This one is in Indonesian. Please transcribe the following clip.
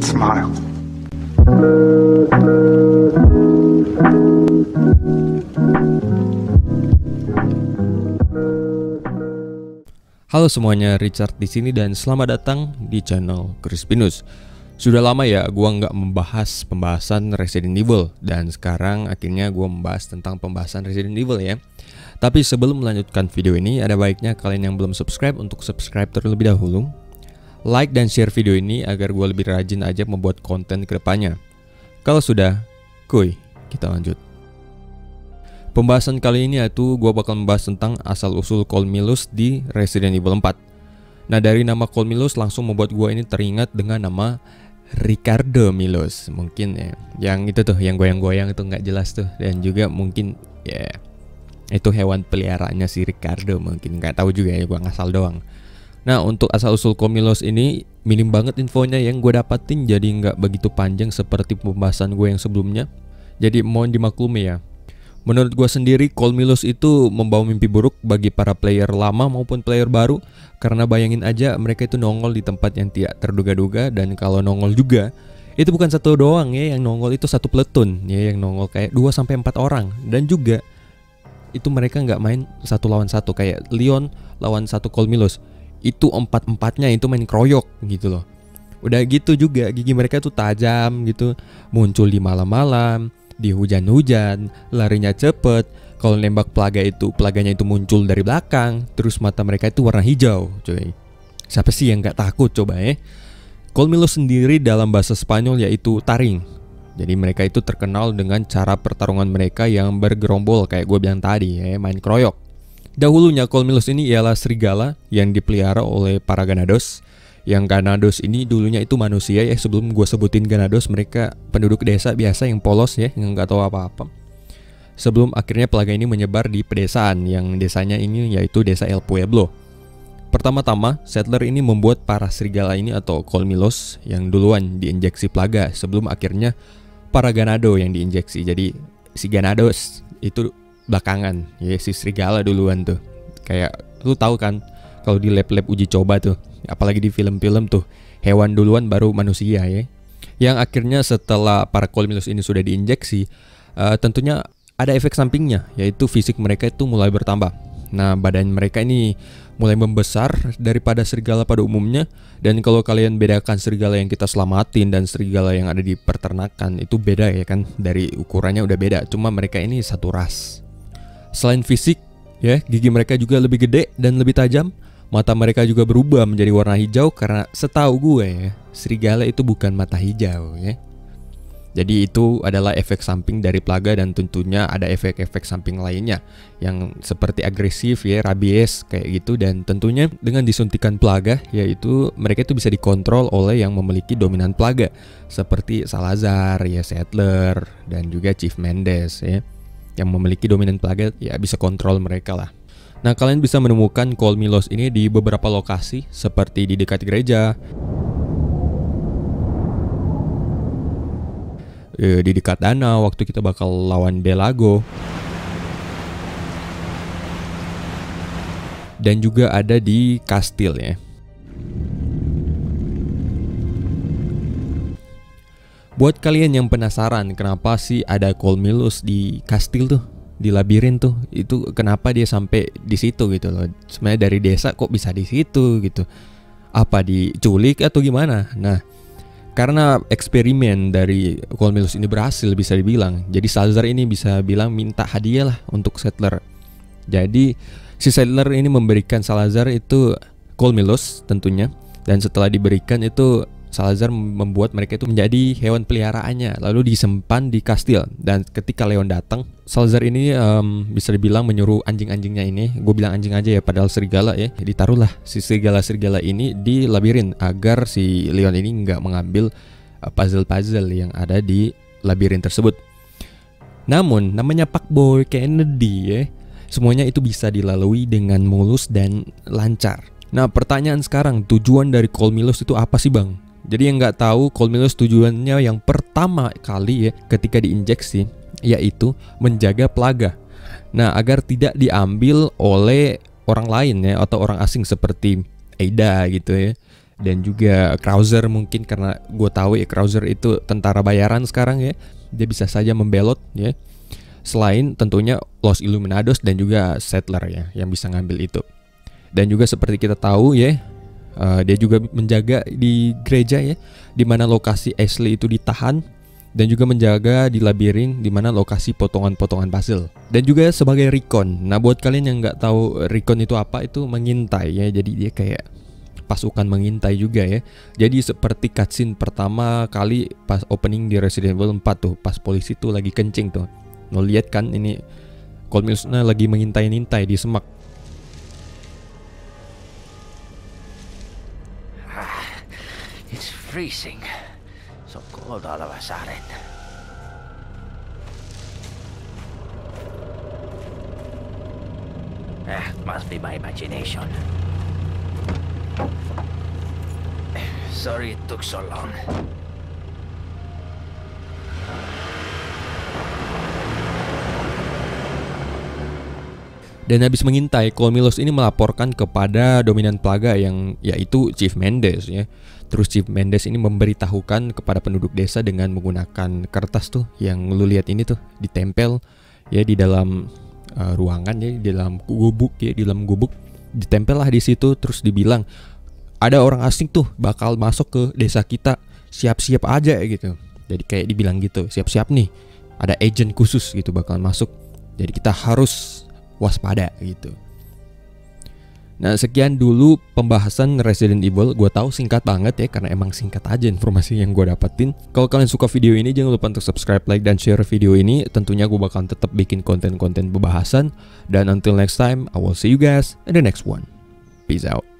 Smile. Halo semuanya, Richard di sini dan selamat datang di channel Crispinus. Sudah lama ya gua nggak membahas pembahasan Resident Evil, dan sekarang akhirnya gua membahas tentang pembahasan Resident Evil ya. Tapi sebelum melanjutkan video ini, ada baiknya kalian yang belum subscribe untuk subscribe terlebih dahulu. Like dan share video ini agar gua lebih rajin aja membuat konten ke depannya. Kalau sudah, kuy, kita lanjut. Pembahasan kali ini yaitu gue bakal membahas tentang asal-usul Cole Milus di Resident Evil 4. Nah, dari nama Cole Milus langsung membuat gue ini teringat dengan nama Ricardo Milus. Mungkin ya, yang itu tuh, yang goyang-goyang itu nggak jelas tuh. Dan juga mungkin ya itu hewan peliharaannya si Ricardo, mungkin nggak tahu juga ya, gue ngasal doang. Nah, untuk asal-usul Cole Milus ini minim banget infonya yang gue dapatin, jadi nggak begitu panjang seperti pembahasan gue yang sebelumnya. Jadi mohon dimaklumi ya. Menurut gue sendiri, Cole Milus itu membawa mimpi buruk bagi para player lama maupun player baru. Karena bayangin aja mereka itu nongol di tempat yang tidak terduga-duga. Dan kalau nongol juga, itu bukan satu doang ya, yang nongol itu satu platoon ya, yang nongol kayak 2-4 orang. Dan juga itu mereka nggak main satu lawan satu kayak Leon lawan satu Cole Milus. Itu 4-4-nya itu main kroyok gitu loh. Udah gitu juga gigi mereka tuh tajam gitu, muncul di malam-malam, di hujan-hujan, larinya cepet. Kalau nembak pelaganya itu muncul dari belakang. Terus mata mereka itu warna hijau, coy. Siapa sih yang gak takut coba ya? Cole Milus sendiri dalam bahasa Spanyol yaitu taring. Jadi mereka itu terkenal dengan cara pertarungan mereka yang bergerombol kayak gue bilang tadi ya, main kroyok. Dahulunya Cole Milus ini ialah serigala yang dipelihara oleh para Ganados. Yang Ganados ini dulunya itu manusia ya, sebelum gue sebutin Ganados, mereka penduduk desa biasa yang polos ya, yang nggak tahu apa-apa. Sebelum akhirnya pelaga ini menyebar di pedesaan, yang desanya ini yaitu desa El Pueblo. Pertama-tama, settler ini membuat para serigala ini atau Cole Milus yang duluan diinjeksi pelaga, sebelum akhirnya para Ganado yang diinjeksi. Jadi si Ganados itu belakangan, ya si serigala duluan tuh. Kayak lu tahu kan, kalau di lab-lab uji coba tuh, apalagi di film-film tuh, hewan duluan baru manusia ya. Yang akhirnya setelah para Cole Milus ini sudah diinjeksi, tentunya ada efek sampingnya, yaitu fisik mereka itu mulai bertambah. Nah, badan mereka ini mulai membesar daripada serigala pada umumnya. Dan kalau kalian bedakan serigala yang kita selamatin dan serigala yang ada di peternakan, itu beda ya kan, dari ukurannya udah beda. Cuma mereka ini satu ras. Selain fisik ya, gigi mereka juga lebih gede dan lebih tajam. Mata mereka juga berubah menjadi warna hijau karena setahu gue ya, serigala itu bukan mata hijau ya. Jadi itu adalah efek samping dari plaga, dan tentunya ada efek-efek samping lainnya yang seperti agresif ya, rabies kayak gitu. Dan tentunya dengan disuntikan plaga, yaitu mereka itu bisa dikontrol oleh yang memiliki dominan plaga, seperti Salazar ya, Settler, dan juga Chief Mendes ya, yang memiliki dominan plaga ya, bisa kontrol mereka lah. Nah, kalian bisa menemukan Cole Milus ini di beberapa lokasi, seperti di dekat gereja, di dekat danau waktu kita bakal lawan Delago, dan juga ada di kastil ya. Buat kalian yang penasaran kenapa sih ada Cole Milus di kastil tuh, di labirin tuh, itu kenapa dia sampai di situ gitu loh. Sebenarnya dari desa kok bisa di situ gitu. Apa diculik atau gimana? Nah, karena eksperimen dari Cole Milus ini berhasil bisa dibilang. Jadi Salazar ini bisa bilang minta hadiah lah untuk Settler. Jadi si Settler ini memberikan Salazar itu Cole Milus tentunya. Dan setelah diberikan itu, Salazar membuat mereka itu menjadi hewan peliharaannya, lalu disimpan di kastil. Dan ketika Leon datang, Salazar ini bisa dibilang menyuruh anjing-anjingnya ini, gue bilang anjing aja ya padahal serigala ya, ditaruhlah si serigala-serigala ini di labirin agar si Leon ini nggak mengambil puzzle-puzzle yang ada di labirin tersebut. Namun namanya Pak Boy Kennedy ya, semuanya itu bisa dilalui dengan mulus dan lancar. Nah, pertanyaan sekarang, tujuan dari Cole Milus itu apa sih bang? Jadi yang nggak tahu, Cole Milus tujuannya yang pertama kali ya ketika diinjeksi, yaitu menjaga plaga. Nah, agar tidak diambil oleh orang lain ya, atau orang asing seperti Ada gitu ya. dan juga Krauser mungkin karena gue tahu ya Krauser itu tentara bayaran sekarang ya, dia bisa saja membelot ya. Selain tentunya Los Illuminados dan juga Settler ya yang bisa ngambil itu. Dan juga seperti kita tahu ya, dia juga menjaga di gereja ya, di mana lokasi Ashley itu ditahan, dan juga menjaga di labirin di mana lokasi potongan-potongan puzzle. Dan juga sebagai recon. Nah buat kalian yang nggak tahu recon itu apa, itu mengintai ya. Jadi dia kayak pasukan mengintai juga ya. Jadi seperti cutscene pertama kali pas opening di Resident Evil 4 tuh, pas polisi tuh lagi kencing tuh. Lo lihat kan ini Cole Mills-nya lagi mengintai-intai di semak. It's freezing. So cold all of a sudden. Must be my imagination. Sorry it took so long. Dan habis mengintai, Cole Milos ini melaporkan kepada dominan plaga yang yaitu Chief Mendes ya. Terus Chief Mendes ini memberitahukan kepada penduduk desa dengan menggunakan kertas tuh yang lu lihat ini tuh ditempel ya di dalam ruangan ya, di dalam gubuk ya, di dalam gubuk ditempel lah di situ. Terus dibilang ada orang asing tuh bakal masuk ke desa kita, siap-siap aja gitu. Jadi kayak dibilang gitu, siap-siap nih, ada agent khusus gitu bakal masuk. Jadi kita harus waspada gitu. Nah sekian dulu pembahasan Resident Evil. Gue tahu singkat banget ya, karena emang singkat aja informasi yang gue dapetin. Kalau kalian suka video ini jangan lupa untuk subscribe, like, dan share video ini. Tentunya gue bakal tetap bikin konten-konten pembahasan. Dan until next time, I will see you guys in the next one. Peace out.